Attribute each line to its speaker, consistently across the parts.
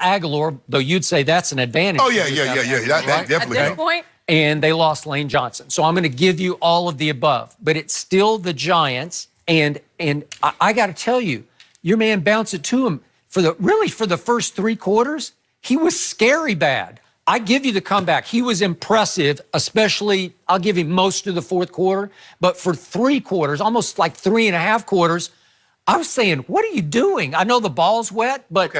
Speaker 1: Aguilar, though you'd say that's an advantage.
Speaker 2: Oh, yeah. That definitely.
Speaker 3: At this point,
Speaker 1: and they lost Lane Johnson. So I'm going to give you all of the above, but it's still the Giants. And I got to tell you, your man bounced it to him for the first 3 quarters. He was scary bad. I give you the comeback. He was impressive, especially I'll give him most of the 4th quarter. But for 3 quarters, almost like 3.5 quarters, I was saying, what are you doing? I know the ball's wet, but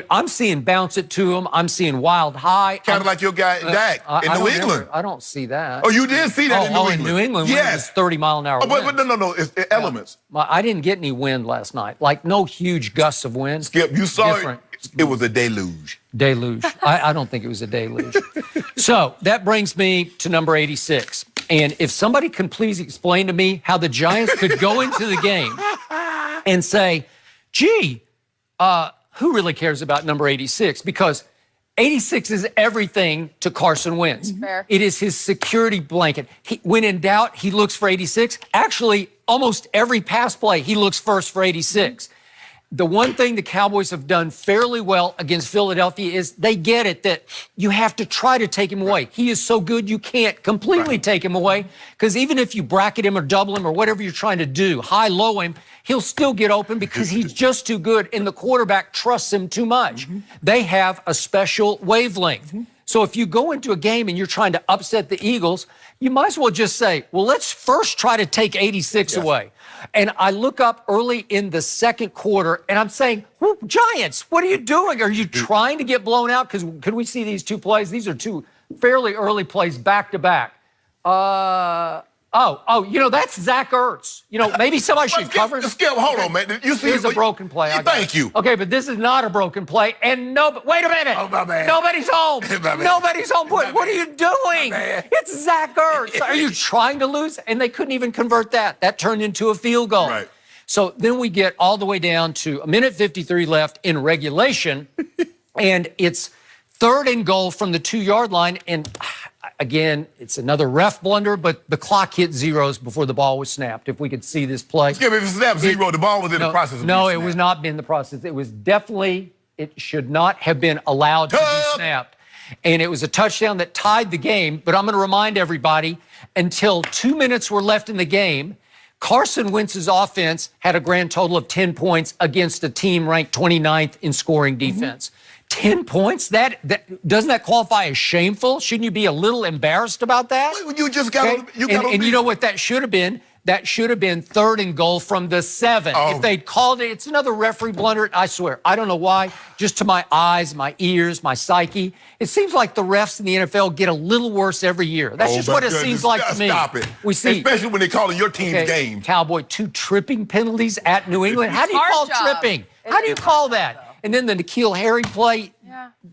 Speaker 1: I'm seeing bounce it to him. I'm seeing wild high.
Speaker 2: Kind of like your guy Dak in New England.
Speaker 1: I don't see that.
Speaker 2: Oh, you did see that in New England?
Speaker 1: In New England, when it was 30-mile-an-hour winds.
Speaker 2: But no, it's elements.
Speaker 1: I didn't get any wind last night. Like, no huge gusts of wind.
Speaker 2: Skip, you saw it. It was a deluge.
Speaker 1: Deluge. I don't think it was a deluge. So that brings me to number 86. And if somebody can please explain to me how the Giants could go into the game and say, gee, who really cares about number 86? Because 86 is everything to Carson Wentz.
Speaker 3: Fair.
Speaker 1: It is his security blanket. When in doubt, he looks for 86. Actually, almost every pass play, he looks first for 86. The one thing the Cowboys have done fairly well against Philadelphia is they get it that you have to try to take him away. He is so good you can't completely take him away, because even if you bracket him or double him or whatever you're trying to do, high-low him, he'll still get open because he's just too good and the quarterback trusts him too much. They have a special wavelength. So if you go into a game and you're trying to upset the Eagles, you might as well just say, well, let's first try to take 86 away. And I look up early in the 2nd quarter, and I'm saying, well, Giants, what are you doing? Are you trying to get blown out? Because could we see these 2 plays? These are 2 fairly early plays back-to-back. That's Zach Ertz. Maybe somebody should cover him.
Speaker 2: Skip, hold on, man. You see,
Speaker 1: it's a broken play.
Speaker 2: Thank you.
Speaker 1: Okay, but this is not a broken play. And wait a minute.
Speaker 2: Oh, my man.
Speaker 1: Nobody's home. Nobody's home. What are you doing? It's Zach Ertz. Are you trying to lose? And they couldn't even convert that. That turned into a field goal.
Speaker 2: Right.
Speaker 1: So then we get all the way down to 1:53 left in regulation, and it's 3rd and goal from the 2-yard line. And again, it's another ref blunder, but the clock hit zeros before the ball was snapped. If we could see this play.
Speaker 2: Yeah, if it snapped zero, the ball was in the process of
Speaker 1: No,
Speaker 2: being
Speaker 1: it was not in the process. It was definitely, it should not have been allowed to be snapped. And it was a touchdown that tied the game. But I'm going to remind everybody, until 2 minutes were left in the game, Carson Wentz's offense had a grand total of 10 points against a team ranked 29th in scoring defense. 10 points? Doesn't that qualify as shameful? Shouldn't you be a little embarrassed about that?
Speaker 2: You just got
Speaker 1: and you know what that should have been? That should have been 3rd and goal from the 7. If they'd called it, it's another referee blunder. I swear, I don't know why. Just to my eyes, my ears, my psyche, it seems like the refs in the NFL get a little worse every year. That's just what it seems like to me.
Speaker 2: Stop it.
Speaker 1: We see,
Speaker 2: especially when they're calling your team's game.
Speaker 1: Cowboy, 2 tripping penalties at New England. How do you call tripping? How do you call that? And then the N'Keal Harry play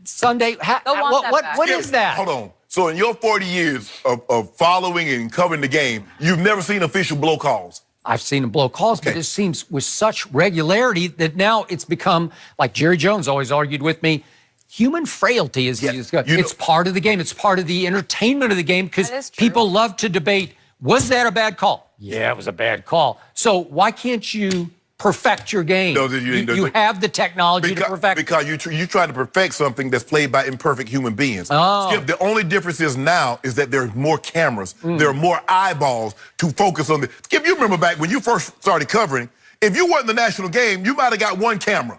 Speaker 1: Sunday. What is that?
Speaker 2: Hold on. So in your 40 years of following and covering the game, you've never seen official blow calls?
Speaker 1: I've seen them blow calls, but it seems with such regularity that now it's become, like Jerry Jones always argued with me, human frailty is it's part of the game. It's part of the entertainment of the game, because people love to debate, was that a bad call? Yeah, it was a bad call. So why can't you perfect your game? You have the technology to perfect it.
Speaker 2: Because you try to perfect something that's played by imperfect human beings. Skip, the only difference is now is that there's more cameras. There are more eyeballs to focus on. Skip, you remember back when you first started covering, if you weren't in the national game, you might have got 1 camera.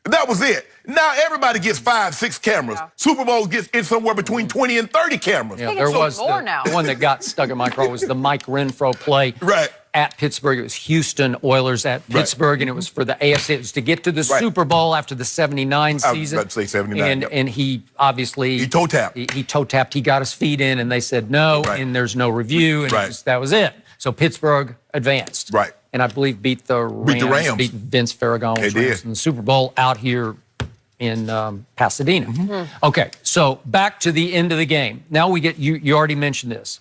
Speaker 2: That was it. Now everybody gets 5, 6 cameras. Super Bowl gets in somewhere between 20 and 30 cameras.
Speaker 1: Yeah, there was the one that got stuck in my craw was the Mike Renfro play. At Pittsburgh. It was Houston Oilers at Pittsburgh, and it was for the AFC. It was to get to the Super Bowl after the 79 season.
Speaker 2: I was about to say 79.
Speaker 1: And he obviously...
Speaker 2: He toe-tapped.
Speaker 1: He toe-tapped. He got his feet in, and they said no, and there's no review, and that was it. So Pittsburgh advanced. And I believe beat the Rams. Beat Vince Ferragamo in the Super Bowl out here in Pasadena. Okay, so back to the end of the game. Now we get... You already mentioned this.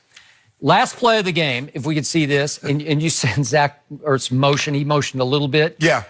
Speaker 1: Last play of the game, if we could see this, and you said Zach Ertz motion, he motioned a little bit.
Speaker 2: Yeah,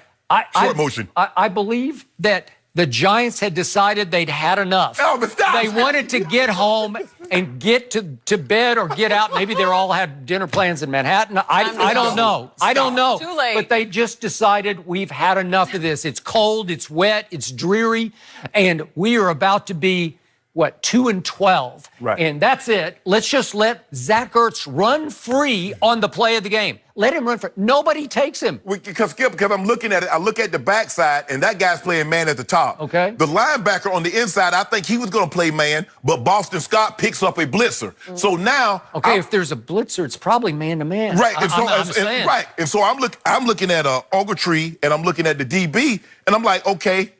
Speaker 2: short motion.
Speaker 1: I believe that the Giants had decided they'd had enough.
Speaker 2: Oh, but stop.
Speaker 1: They wanted to get home. and get to bed or get out. Maybe they all had dinner plans in Manhattan. I don't know. I don't know.
Speaker 3: Too late.
Speaker 1: But they just decided we've had enough of this. It's cold, it's wet, it's dreary, and we are about to be, what, 2-12.
Speaker 2: Right.
Speaker 1: And that's it. Let's just let Zach Ertz run free on the play of the game. Let him run free. Nobody takes him.
Speaker 2: Because I'm looking at it, I look at the backside, and that guy's playing man at the top.
Speaker 1: Okay.
Speaker 2: The linebacker on the inside, I think he was going to play man, but Boston Scott picks up a blitzer. So now,
Speaker 1: Okay, if there's a blitzer, it's probably man-to-man.
Speaker 2: right,
Speaker 1: I'm saying.
Speaker 2: right, and so I'm looking at Ogletree, and I'm looking at the DB, and I'm like, okay.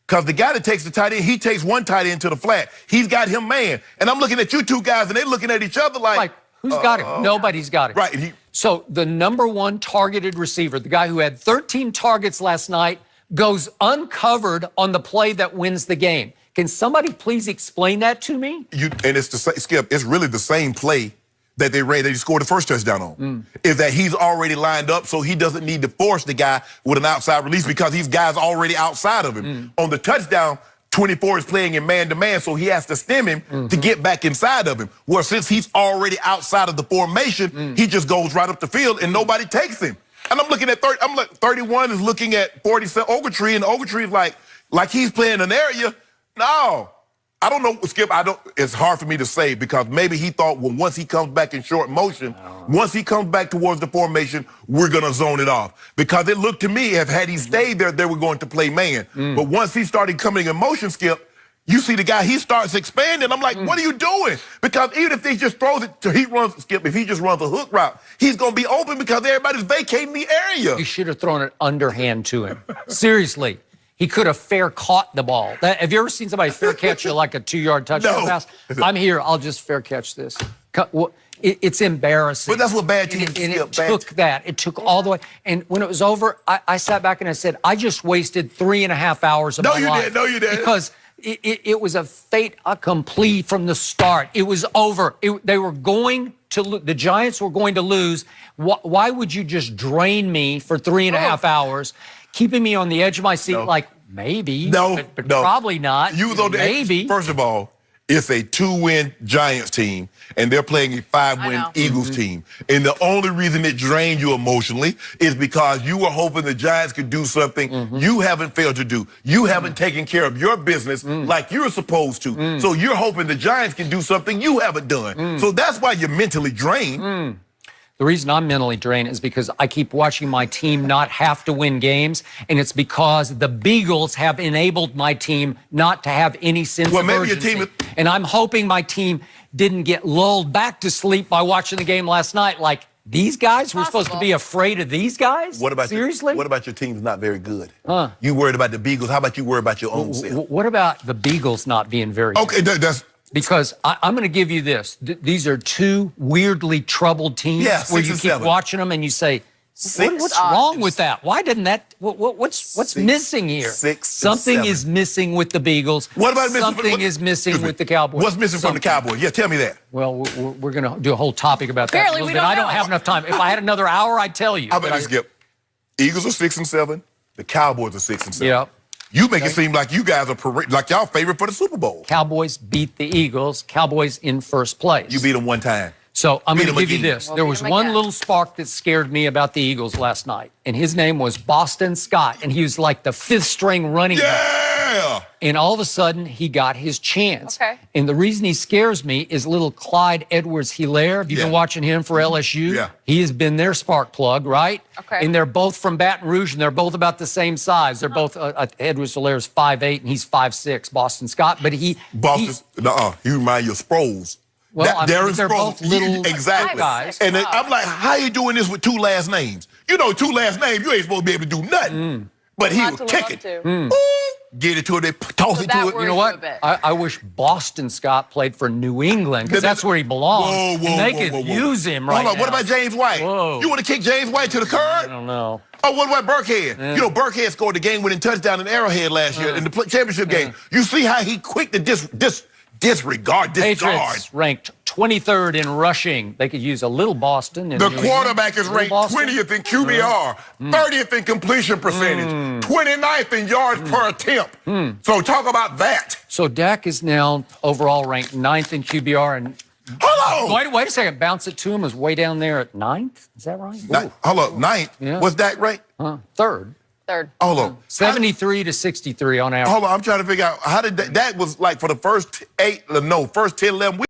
Speaker 2: Because the guy that takes the tight end, he takes one tight end to the flat. He's got him man. And I'm looking at you two guys, and they're looking at each other like
Speaker 1: who's got it? Nobody's got it.
Speaker 2: Right.
Speaker 1: So the number one targeted receiver, the guy who had 13 targets last night, goes uncovered on the play that wins the game. Can somebody please explain that to me?
Speaker 2: And it's Skip, it's really the same play that they ran, that he scored the first touchdown on. Is that he's already lined up, so he doesn't need to force the guy with an outside release because these guys already outside of him. On the touchdown, 24 is playing in man-to-man, so he has to stem him to get back inside of him. Well, since he's already outside of the formation, he just goes right up the field and nobody takes him. And I'm looking at 31 is looking at 47 Ogletree, and Ogletree is like he's playing an area. No. I don't know, Skip, it's hard for me to say because maybe he thought, well, once he comes back in short motion, once he comes back towards the formation, we're going to zone it off. Because it looked to me, had he stayed there, they were going to play man. But once he started coming in motion, Skip, you see the guy, he starts expanding. I'm like, what are you doing? Because even if he just throws it, if he just runs a hook route, he's going to be open because everybody's vacating the area.
Speaker 1: You should have thrown it underhand to him. Seriously. He could have fair caught the ball. Have you ever seen somebody fair catch like a 2-yard touchdown pass? I'm here. I'll just fair catch this. It's embarrassing.
Speaker 2: But that's what bad teams
Speaker 1: do. It took all the way. And when it was over, I sat back and I said, I just wasted 3.5 hours of my life.
Speaker 2: No, you didn't.
Speaker 1: Because it was a fait accompli from the start. It was over. They were going to the Giants were going to lose. Why would you just drain me for 3.5 hours? Keeping me on the edge of my seat, like maybe, but probably not. Maybe.
Speaker 2: First of all, it's a 2-win Giants team, and they're playing a 5-win Eagles team. And the only reason it drained you emotionally is because you were hoping the Giants could do something you haven't failed to do. You haven't taken care of your business like you're supposed to. So you're hoping the Giants can do something you haven't done. So that's why you're mentally drained.
Speaker 1: The reason I'm mentally drained is because I keep watching my team not have to win games, and it's because the Beagles have enabled my team not to have any sense of urgency. And I'm hoping my team didn't get lulled back to sleep by watching the game last night. Like, these guys, we're supposed to be afraid of these guys? Seriously?
Speaker 2: What about your team's not very good? You worried about the Beagles. How about you worry about your own self?
Speaker 1: What about the Beagles not being very good?
Speaker 2: Okay, that's...
Speaker 1: Because I'm going to give you this. These are two weirdly troubled teams where you keep watching them and you say, what's wrong with that? Why didn't that? What's missing here? Something is missing with the Beagles.
Speaker 2: What about
Speaker 1: something is missing with the Cowboys?
Speaker 2: What's missing from the Cowboys? Yeah, tell me that.
Speaker 1: Well, we're going to do a whole topic about that.
Speaker 3: Apparently, we don't know.
Speaker 1: I don't have enough time. If I had another hour, I'd tell you.
Speaker 2: How about this, Skip? Eagles are 6-7. The Cowboys are 6-7.
Speaker 1: Yep.
Speaker 2: You make it seem like you guys are like y'all favorite for the Super Bowl.
Speaker 1: Cowboys beat the Eagles. Cowboys in first place.
Speaker 2: You beat them one time.
Speaker 1: So I'm going to give you this. There was one little spark that scared me about the Eagles last night, and his name was Boston Scott, and he was like the 5th-string running back. And all of a sudden, he got his chance.
Speaker 3: Okay.
Speaker 1: And the reason he scares me is little Clyde Edwards-Helaire. Have you been watching him for LSU?
Speaker 2: Yeah.
Speaker 1: He has been their spark plug, right?
Speaker 3: Okay.
Speaker 1: And they're both from Baton Rouge, and they're both about the same size. They're both, Edwards-Hilaire's 5'8", and he's 5'6", Boston Scott. But he
Speaker 2: remind you of Sproles.
Speaker 1: Well,
Speaker 2: Darren
Speaker 1: they're
Speaker 2: Sproles.
Speaker 1: both little
Speaker 2: exactly.
Speaker 1: guys.
Speaker 2: And I'm like, how you doing this with 2 last names? You know, 2 last names, you ain't supposed to be able to do nothing. But he was kicking. Get it to it, toss it to it.
Speaker 1: You know what? I wish Boston Scott played for New England, because that's where he belongs. And they could use him right now.
Speaker 2: What about James White? You want to kick James White to the curb?
Speaker 1: I don't know.
Speaker 2: Oh, what about Burkhead? You know, Burkhead scored the game-winning touchdown in Arrowhead last year in the championship game. You see how he quick to disregard.
Speaker 1: Patriots ranked 23rd in rushing. They could use a little Boston.
Speaker 2: The quarterback is ranked 20th in QBR, 30th in completion percentage, 29th in yards per attempt. So talk about that.
Speaker 1: So Dak is now overall ranked 9th in QBR. And
Speaker 2: hold on.
Speaker 1: wait a second. Bounce it to him is way down there at 9th. Is that right?
Speaker 2: Hold up. 9th?
Speaker 1: Yeah.
Speaker 2: What's Dak ranked?
Speaker 3: Third.
Speaker 2: Hold on.
Speaker 1: 73 to 63 on average.
Speaker 2: Hold on. I'm trying to figure out how did that was like for the first 10, 11 weeks.